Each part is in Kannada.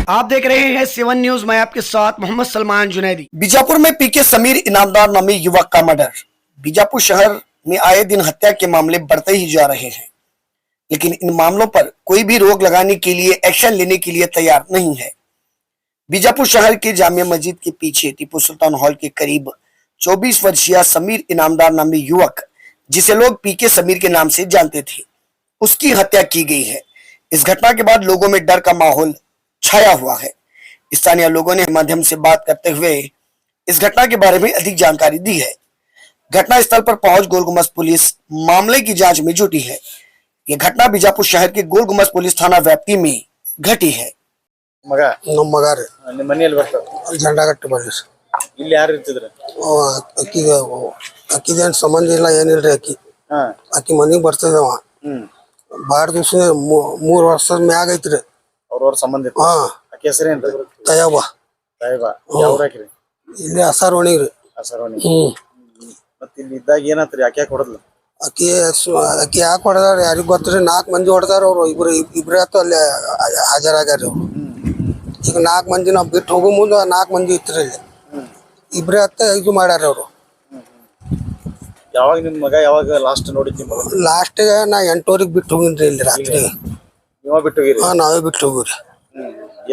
आप देख रहे हैं 7 न्यूज। मैं आपके साथ मोहम्मद सलमान जुनैदी। बीजापुर में पीके समीर इनामदार नामी युवक का मर्डर। बीजापुर शहर में आए दिन हत्या के मामले बढ़ते ही जा रहे हैं, लेकिन इन मामलों पर कोई भी रोक लगाने के लिए, एक्शन लेने के लिए तैयार नहीं है। बीजापुर शहर के जामिया मस्जिद के पीछे टीपू सुल्तान हॉल के करीब 24 वर्षीय समीर इनामदार नामी युवक, जिसे लोग पीके समीर के नाम से जानते थे, उसकी हत्या की गई है। इस घटना के बाद लोगों में डर का माहौल छाया हुआ है। स्थानीय लोगों ने माध्यम से बात करते हुए इस घटना के बारे में अधिक जानकारी दी है। घटना स्थल पर पहुंच गोल गुम्बद पुलिस मामले की जांच में जुटी है। यह घटना बीजापुर शहर के गोल गुम्बद पुलिस थाना व्याप्ति में घटी है। ಮನೆಯಲ್ಲಿ ಬರ್ತಾರೆ ಜಂಡಾಗಟ್ಟಿ ಬರ್ರಿ ಸರ್. ಇಲ್ಲಿ ಯಾರು ಇರ್ತಿದ್ರು? ಅಕ್ಕಿದೇನ್ ಸಂಬಂಧ ಇಲ್ಲ ಏನಿಲ್ರಿ. ಅಕ್ಕಿ ಮನಿಗ್ ಬರ್ತದವ ಬಾಳ ದಿವ್ಸ 3 ವರ್ಷದ ಮ್ಯಾಗ ಐತ್ರಿ. ಅವ್ರವ್ರ ಸಂಬಂಧ ಇತ್ತು. ಅಕ್ಕಿ ಹೆಸರೇನ್ರಿ? ತಯಬ. ಯಾವ್ರ ಹಾಕಿರಿ? ಇಲ್ಲಿ ಅಸಾರೋಣಿಗ್ರಿ. ಮತ್ತೆ ಇಲ್ಲಿ ಇದ್ದಾಗ ಏನಾತ್ರಿ? ಯಾಕೆ ಹೊಡದ್ಲು? ಅಕ್ಕಿ ಯಾಕೆ ಹೊಡೆದಾರ ಯಾರಿಗ್ ಗೊತ್ತ್ರಿ. 4 ಮಂದಿ ಹೊಡೆದಾರ. ಅವ್ರು ಇಬ್ರೇ ಆತು ಅಲ್ಲಿ ಹಾಜರಾಗ್ಯಾರ. ಅವ್ರು ಈಗ 4 ಮಂದಿ ನಾವು ಬಿಟ್ಟು ಹೋಗೋ ಮುಂದೆ 4 ಮಂದಿ ಇತ್ರಿ. ಇಲ್ಲಿ ಇಬ್ರೇ ಹತ್ತ ಇದು ಮಾಡ್ಯಾರ ಅವ್ರು. ಯಾವಾಗ ನಿಮ್ ಮಗ ಯಾವಾಗ ಲಾಸ್ಟ್ ನೋಡಿದ್ರಿ? ಲಾಸ್ಟ್ ನಾ 8 ಬಿಟ್ಟು ಹೋಗಿನ್ರಿ. ಇಲ್ಲಿ ರಾತ್ರಿ ನೀವ ಬಿಟ್ಟು ಹೋಗಿರಿ? ನಾವೇ ಬಿಟ್ಟು ಹೋಗಿರಿ.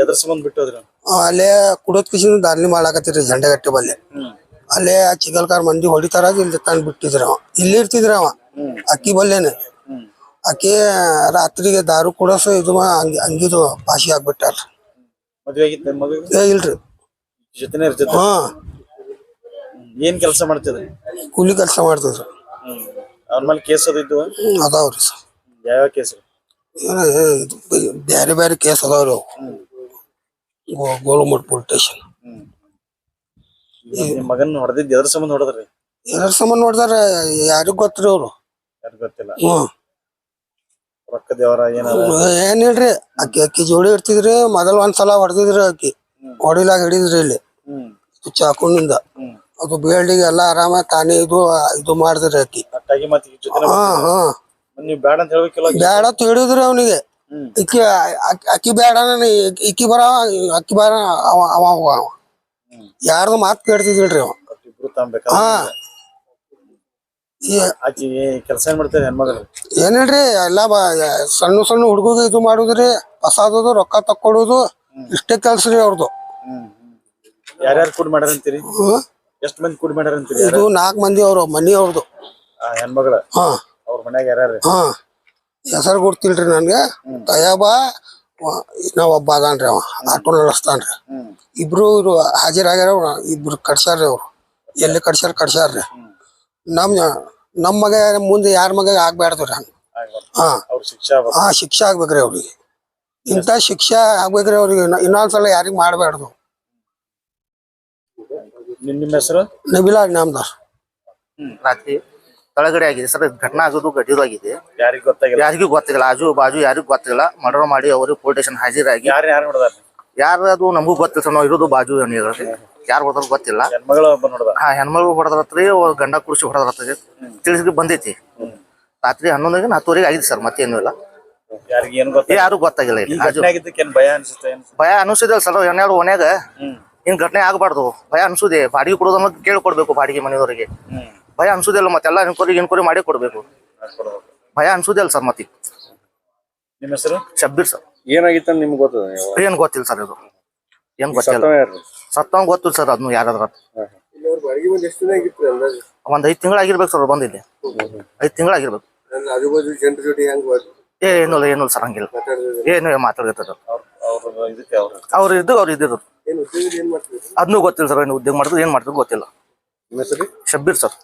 ಎದ್ರ ಸಂಬಂಧ ಬಿಟ್ಟು ಹೋದ್ರಿ? ಅಲ್ಲೇ ಕುಡೋದ್ ಕಿಸಿನ ದಾರ್ಲಿ ಮಾಡ್ಲಾಕತ್ತಿರಿ ಜಂಡಗಟ್ಟೆ ಬಲ್ಲೆ. ಅಲ್ಲೇ ಚಿಗಲ್ಕಾರ್ ಮಂದಿ ಹೊಡಿತಾರ. ಇಲ್ಲಿ ತಂದು ಬಿಟ್ಟಿದ್ರ. ಅವ ಇಲ್ಲಿ ಇರ್ತಿದ್ರ. ಅವ ಅಕ್ಕಿ ಬಲ್ಲೇನೆ. ಅಕ್ಕಿ ರಾತ್ರಿಗೆ ದಾರು ಕುಡಸ ಇದು ಹಂಗಿದು ಪಾಶಿ ಆಗ್ಬಿಟ್ಟಾರ. ಮದ್ವೆ ಆಗಿತ್ತು ನಿಮ್ ಮಗ? ಇಲ್ರಿ, ಜೊತೆನೆ ಇರ್ತಿದ್ರು. ಏನ್ ಕೆಲಸ ಮಾಡ್ತಿದ್ರಿ? ಕೂಲಿ ಕೆಲಸ ಮಾಡ್ತಿದ್ರು. ಅವ್ರ ಮೇಲೆ ಕೇಸ್ ಅದಿದ್ದು? ಅದಾವ್ರಿ ಸರ್. ಯಾವ ಕೇಸ್? ಬ್ಯಾರೆ ಬ್ಯಾರೆ ಕೇಸ್ ಅದಾವ್ರಿ. ಅವು ಗೋಲಗುಮ್ಮಟ್ ಪೊಲೀಸ್ ಸ್ಟೇಷನ್. ನಿಮ್ ಮಗನ್ ಹೊಡೆದಿದ್ದು ಎದ್ರ ಸಂಬಂಧ ಹೊಡೆದ್ರಿ? ಎದ್ರ ಸಂಬಂಧ ನೋಡ್ದಾರ ಯಾರಿಗ್ ಗೊತ್ತ್ರಿ. ಅವ್ರು ಯಾರು ಗೊತ್ತಿಲ್ಲ. ರೊಕ್ಕದೇವರ ಏನಿಲ್ರಿ. ಅಕ್ಕಿ ಜೋಡಿ ಇರ್ತಿದ್ರಿ. ಮೊದಲ್ ಒಂದ್ಸಲ ಹೊಡೆದಿದ್ರಿ. ಅಕ್ಕಿ ಹೊಡಿಲಾಗ ಹಿಡಿದ್ರಿ. ಇಲ್ಲಿ ಚಾಕುನಿಂದ ಅದು ಬೇಲ್ಡಿಗೆ ಎಲ್ಲ ಆರಾಮ ತಾನೇ ಇದು ಮಾಡಿದ್ರಿ. ಅಕ್ಕಿ ಬ್ಯಾಡ ಅಂತ ಹೇಳ್ಬೇಕಿಲ್ಲ. ಬ್ಯಾಡ ಅಂತ ಹೇಳಿದ್ರಿ ಅವನಿಗೆ. ಅಕ್ಕಿ ಬ್ಯಾಡ ಇಕ್ಕಿ ಬರ ಅಕ್ಕಿ ಬಾರ ಅವ ಯಾರ್ದು ಮಾತು ಕೇಳ್ತಿದ್ರಿ. ಅವ ಕೆಲಸ ಏನ್ ಮಾಡ್ತಾರೆ ಹೆಣ್ಮಗಳು? ಏನಿಲ್ರಿ, ಎಲ್ಲ ಸಣ್ಣ ಸಣ್ಣ ಹುಡುಗಗೆ ಇದು ಮಾಡುದ್ರಿ. ಪಸಾದದು ರೊಕ್ಕ ತಕ್ಕೊಡುದು ಇಷ್ಟೇ ಕೆಲ್ಸ ರೀ ಅವ್ರದ್ದು. ಯಾರ್ಯಾರು ಕೂಡಿ ಮಾಡ್ಯಾರಂತೀರಿ? ಎಷ್ಟ್ ಮಂದಿ ಕೂಡಿ ಮಾಡ್ಯಾರಂತೀರಿ? ಇದು 4 ಮಂದಿ ಅವ್ರ ಮನಿ ಅವ್ರದ್ದು ಹೆಣ್ಮಗಳ. ಅವ್ರ ಮನ್ಯಾಗ ಯಾರ್ಯಾರು? ಹೆಸರು ಗೊತ್ತಿಲ್ರಿ ನನ್ಗೆ. ತಯಬ ಇನ್ನ ಒಬ್ಬ ಅದಾನ್ರಿ. ಅವ ಆಟೋ ನಡೆಸ್ತಾನ್ರಿ. ಇಬ್ರು ಇವ್ರು ಹಾಜರಾಗ್ಯಾರ. ಇಬ್ರು ಕಡ್ಸ್ಯಾರ್ರಿ. ಅವ್ರು ಎಲ್ಲಿ ಕಡ್ಸ್ಯಾರ್ರಿ. ನಮ್ ಮಗ ಮುಂದೆ ಯಾರ ಮಗ ಆಗ್ಬ್ಯಾಡ್ದ್ರಿ. ಹಂಗ ಶಿಕ್ಷೆ ಆಗ್ಬೇಕ್ರಿ ಅವ್ರಿಗೆ. ಇಂಥ ಶಿಕ್ಷೆ ಆಗ್ಬೇಕ್ರಿ ಅವ್ರಿಗೆ. ಇನ್ನೊಂದ್ಸಲ ಯಾರಿಗ್ ಮಾಡ್ಬ್ಯಾಡ್ದು. ನಿಮ್ಮ ಹೆಸರು? ನಬಿಲಾ ಇನಾಮದಾರ್. ರಾತ್ರಿ ತಳಗಡೆ ಆಗಿದೆ ಸರ್. ಘಟನಾ ಆಗೋದು ಗಡ್ಡಿದಾಗಿದೆ. ಯಾರಿಗೂ ಗೊತ್ತಿಲ್ಲ. ಆಜು ಬಾಜು ಯಾರಿಗೂ ಗೊತ್ತಿಲ್ಲ. ಮರ್ಡರ್ ಮಾಡಿ ಅವರು ಪೊಲೀಸ್ ಸ್ಟೇಷನ್ ಹಾಜರಾಗಿ ಯಾರು ಅದು ನಮಗೂ ಗೊತ್ತಿಲ್ಲ ಸರ್. ನಾವು ಇರೋದು ಬಾಜು ಯಾರು ಹೊಡೆದ್ರು ಗೊತ್ತಿಲ್ಲ. ಹೆಣ್ಮಗಳು ಹೊಡೆದ್ರತ್ರಿ. ಗಂಡ ಕುರ್ಸಿ ಹೊಡೆದ್ರತ್ರಿ. ತಿಳಿಸಿ ಬಂದೈತಿ. ರಾತ್ರಿ 11 10 ಆಗಿದೆ ಸರ್. ಮತ್ತೇನು ಇಲ್ಲ. ಯಾರು ಗೊತ್ತಾಗಿಲ್ಲ. ಭಯ ಅನಿಸಿದೆ ಸರ್. ಹೆಣ್ಣು ಮನ್ಯಾಗ ಹಿಂಗ್ ಘಟನೆ ಆಗ್ಬಾರ್ದು. ಭಯ ಅನ್ಸುದೆ. ಬಾಡಿಗೆ ಕೊಡೋದನ್ನ ಕೇಳ್ಕೊಡ್ಬೇಕು. ಬಾಡಿಗೆ ಮನೆಯವರಿಗೆ ಭಯ ಅನ್ಸುದಿಲ್ಲ. ಮತ್ತೆಲ್ಲ ಇನ್ಕ್ವೈರಿ ಮಾಡಿ ಕೊಡ್ಬೇಕು. ಭಯ ಅನ್ಸುದಿಲ್ಲ ಸರ್. ಮತ್ತೆ ನಿಮ್ಮ ಹೆಸರು? ಶಬ್ಬೀರ್ ಸರ್. ಏನಾಗಿತ್ತ ನಿಮ್ಗೆ ಗೊತ್ತದ? ಏನ್ ಗೊತ್ತಿಲ್ಲ ಸರ್. ಇದು ಏನ್ ಗೊತ್ತಿಲ್ಲ. ಸತ್ತವಂಗ ಗೊತ್ತಿಲ್ಲ ಸರ್. ಅದನ್ನು ಯಾರಾದ್ರ 1 5 ತಿಂಗಳಾಗಿರ್ಬೇಕು ಸರ್. ಬಂದಿಲ್ಲಿ 5 ತಿಂಗಳಾಗಿರ್ಬೇಕು. ಏನು ಸರ್ ಹಂಗಿಲ್ಲ. ಏನು ಮಾತಾಡ್ತಾರೆ ಅವ್ರು ಇದ್ದಿದ್ರು. ಅದನ್ನೂ ಗೊತ್ತಿಲ್ಲ ಸರ್. ಏನು ಉದ್ಯೋಗ ಮಾಡಿದ್ರು ಏನ್ ಮಾಡಿದ್ರು ಗೊತ್ತಿಲ್ಲ. ಶಬ್ಬೀರ್ ಸರ್.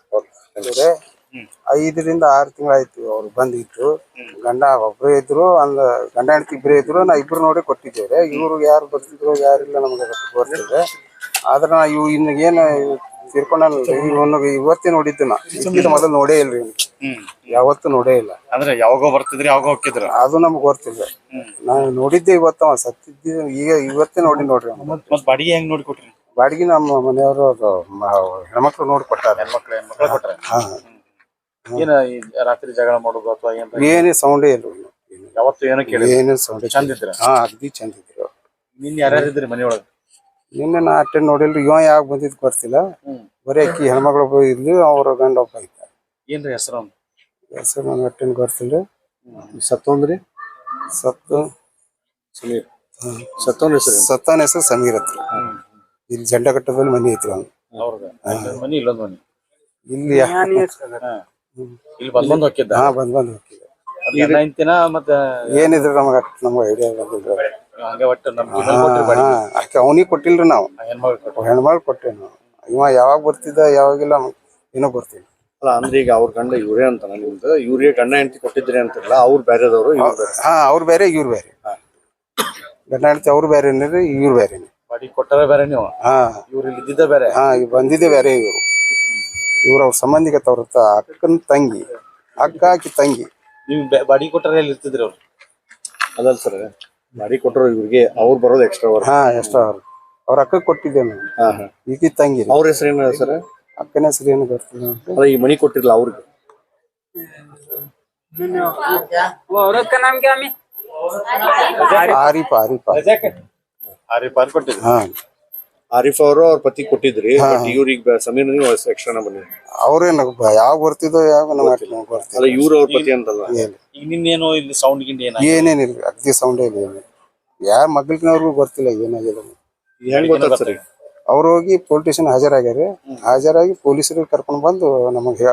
5 ರಿಂದ 6 ತಿಂಗಳಾಯ್ತು ಅವ್ರು ಬಂದಿದ್ರು. ಗಂಡ ಒಬ್ರೇ ಇದ್ರು. ಗಂಡ ಹೆಂಡತಿ ಇಬ್ಬರೇ ಇದ್ರು. ನಾ ಇಬ್ರು ನೋಡಿ ಕೊಟ್ಟಿದ್ದೇವೆ. ಇವ್ರು ಯಾರು ಬರ್ತಿದ್ರು ಯಾರಿಲ್ಲ ನಮ್ಗೆ ಗೊತ್ತಿದೆ. ಆದ್ರೆ ಇವು ಇನ್ನೇನು ತಿರ್ಕೊಂಡ ಇವತ್ತೇ ನೋಡಿದ್ದು. ನಾ ಇದಕ್ಕಿಂತ ಮೊದಲು ನೋಡೇ ಇಲ್ರಿ. ಯಾವತ್ತು ನೋಡೇ ಇಲ್ಲ. ಅಂದ್ರೆ ಯಾವಾಗ ಬರ್ತಿದ್ರಿ ಯಾವಾಗ ಹೋಗ್ತಿದ್ರ ಅದು ನಮ್ಗೆ ಗೊತ್ತಿಲ್ಲ. ನಾನು ನೋಡಿದ್ದೆ ಇವತ್ತ. ಸತ್ತಿದ್ದ ಇವತ್ತೇ ನೋಡ್ರಿ. ಬಾಡಿಗೆ ಹೆಂಗ್ ನೋಡಿ ಕೊಟ್ರಿ? ಬಾಡಿಗೆ ನಮ್ಮ ಮನೆಯವರು ಹೆಣ್ಮಕ್ಳು ನೋಡಿ ಕೊಟ್ಟಾರ. ಹೆಣ್ಮಕ್ಳು ಕೊಟ್ಟಾರ. ಏನ ರಾತ್ರಿ ಜಗಳ ಮಾಡೋದು ಅಥವಾ ಏನೇ ಸೌಂಡೇ ಇಲ್ಲ. ಯಾವತ್ತು ಏನೋ ಕೇಳಿ? ಏನು ಸೌಂಡ್ ಚಂದ ಇದ್ರ? ಅಗದಿ ಚಂದ ಇದ್ರು. ನಿನ್ನ ಯಾರ್ಯಾರು ಇದ್ರಿ ಮನೆಯೊಳಗೆ? ನಿನ್ನೆ ನಾ ಅಟ್ಟೆ ನೋಡಿಲ್ರಿ, ಇವ ಯಾಕೆ ಬಂದಿದ್ ಗೊತ್ತಿಲ್ಲ. ಬರೀ ಅಕ್ಕಿ ಹೆಣ್ಮಗಳು ಒಬ್ಬ ಇದ್ಲು, ಅವ್ರ ಗಂಡ ಒಬ್ಬ ಇದ್ದ. ಏನ್ರಿ ಹೆಸರು? ಹೆಸರು ನನಗೆ ಅಟ್ಟೆನ್ ಗೊತ್ತಿಲ್ಲ. ಸತ್ತೊಂದ್ರಿ? ಸತ್ತು ಸಮೀರ್. ಸತ್ತೋನ್ ಹೆಸರು? ಸತ್ತವನ ಹೆಸರು ಸಮೀರ್ ಹತ್ರ. ಇಲ್ಲಿ ಜಂಡಘಟ್ಟದಲ್ಲಿ ಮನೆ ಐತ್ರಿ ಅವ್ನು. ಅವ್ರದ ಮನಿ ಇಲ್ಲೊಂದ್ ಮನಿ ಇಲ್ಲಿ ಇಲ್ಲಿ ಬಂದ್ ಹೋಗಿದ್ದ? ಬಂದ್ ಹೋಗಿದ್ದ. ಮತ್ತ ಏನಿದ್ರು ನಮ್ಗೆ ಐಡಿಯಾ ಬಂದಿಲ್ರಿ. ಹಂಗೆ ಒಟ್ಟು ಅಕ್ಕಿ ಅವನಿಗೆ ಕೊಟ್ಟಿಲ್ರಿ ನಾವು, ಹೆಣ್ಮಗಳು ಕೊಟ್ಟೇವಿ ನಾವು. ಇವ ಯಾವಾಗ ಬರ್ತಿದ್ದ ಯಾವಾಗಿಲ್ಲ ಏನೋ ಬರ್ತಿಲ್ಲ. ಅಲ್ಲ ಅಂದ್ರೆ ಈಗ ಅವ್ರ ಗಂಡ ಇವ್ರೇ ಅಂತ ನಿಮ್ದು, ಇವ್ರಿಗೆ ಗಂಡ ಹೆಂಡತಿ ಕೊಟ್ಟಿದ್ರಿ ಅಂತಿರಲ್ಲ, ಅವ್ರು ಬೇರೆದವರು? ಅವ್ರು ಬೇರೆ ಇವ್ರು ಬೇರೆ. ಗಂಡ ಹೆಂಡತಿ ಅವ್ರು ಬೇರೆ ಇವ್ರು ಬೇರೆ. ಬಾಡಿ ಕೊಟ್ಟಾರ ಬೇರೆ ನೀವು? ಇವ್ರು ಇಲ್ಲಿ ಇದ್ದಿದ್ದ ಬೇರೆ? ಬಂದಿದ್ದೆ ಬೇರೆ. ಇವ್ರು ಅವ್ರ ಸಂಬಂಧಿಕ ಅವ್ರ ಅಕ್ಕನ ತಂಗಿ, ಅಕ್ಕ ಆಕಿ ತಂಗಿ. ನೀವು ಬಾಡಿ ಕೊಟ್ಟಾರ ಎಲ್ಲಿ ಇರ್ತಿದ್ರಿ ಅವ್ರು? ಅದಲ್ಲ ಸರ್, ಬಾಡಿ ಕೊಟ್ಟರು ಇವ್ರಿಗೆ, ಅವ್ರು ಬರೋದು ಎಕ್ಸ್ಟ್ರಾ ವರ್ಕ್. Extra work. ಅವ್ರ ಅಕ್ಕ ಕೊಟ್ಟಿದ್ದೆ ನಾವು, ಈಕಿ ತಂಗಿ. ಅವ್ರ ಹೆಸರು ಏನ ಸರ್? ಅಕ್ಕನ ಹೆಸರು ಏನು ಗೊತ್ತಿಲ್ಲ. ಅಲ್ಲ ಈ ಮನಿ ಕೊಟ್ಟಿರಲ್ಲ ಅವ್ರಿಗೆ? ಆರಿಫ್ ಕೊಟ್ಟಿದ್ರಿ? ಆರಿಫ್ ಅವರು ಅವ್ರ ಪತಿ ಕೊಟ್ಟಿದ್ರಿ, ಇವ್ರಿಗೆ ಸಮೀರ್ ಎಕ್ಸ್ಟ್ರಾ ಬನ್ನಿ. ಅವ್ರೇನ ಯಾವ ಬರ್ತಿದ್ದೋ ಯಾವ ಅಲ್ಲ ಇವ್ರು ಅವ್ರ ಪತಿ ಅಂತಲ್ಲ? ಈಗ ನಿನ್ನೇನು ಇಲ್ಲಿ ಸೌಂಡ್ ಗಿಂಡ್ ಏನೇನಿಲ್ಲ, ಅಗ್ದಿ ಸೌಂಡ್ ಇಲ್ಲ. ಯಾರ ಮಗ್ಳಿನವ್ರಿಗೂ ಗೊತ್ತಿಲ್ಲ ಏನಾಗಿದೆ. ಹೆಂಗ್ ಗೊತ್ತಾಗ ಸರ್? ಅವ್ರು ಹೋಗಿ ಪೊಲೀಸ್ ಸ್ಟೇಷನ್ ಹಾಜರಾಗಿ ಪೊಲೀಸರು ಕರ್ಕೊಂಡು ಬಂದು ನಮಗೆ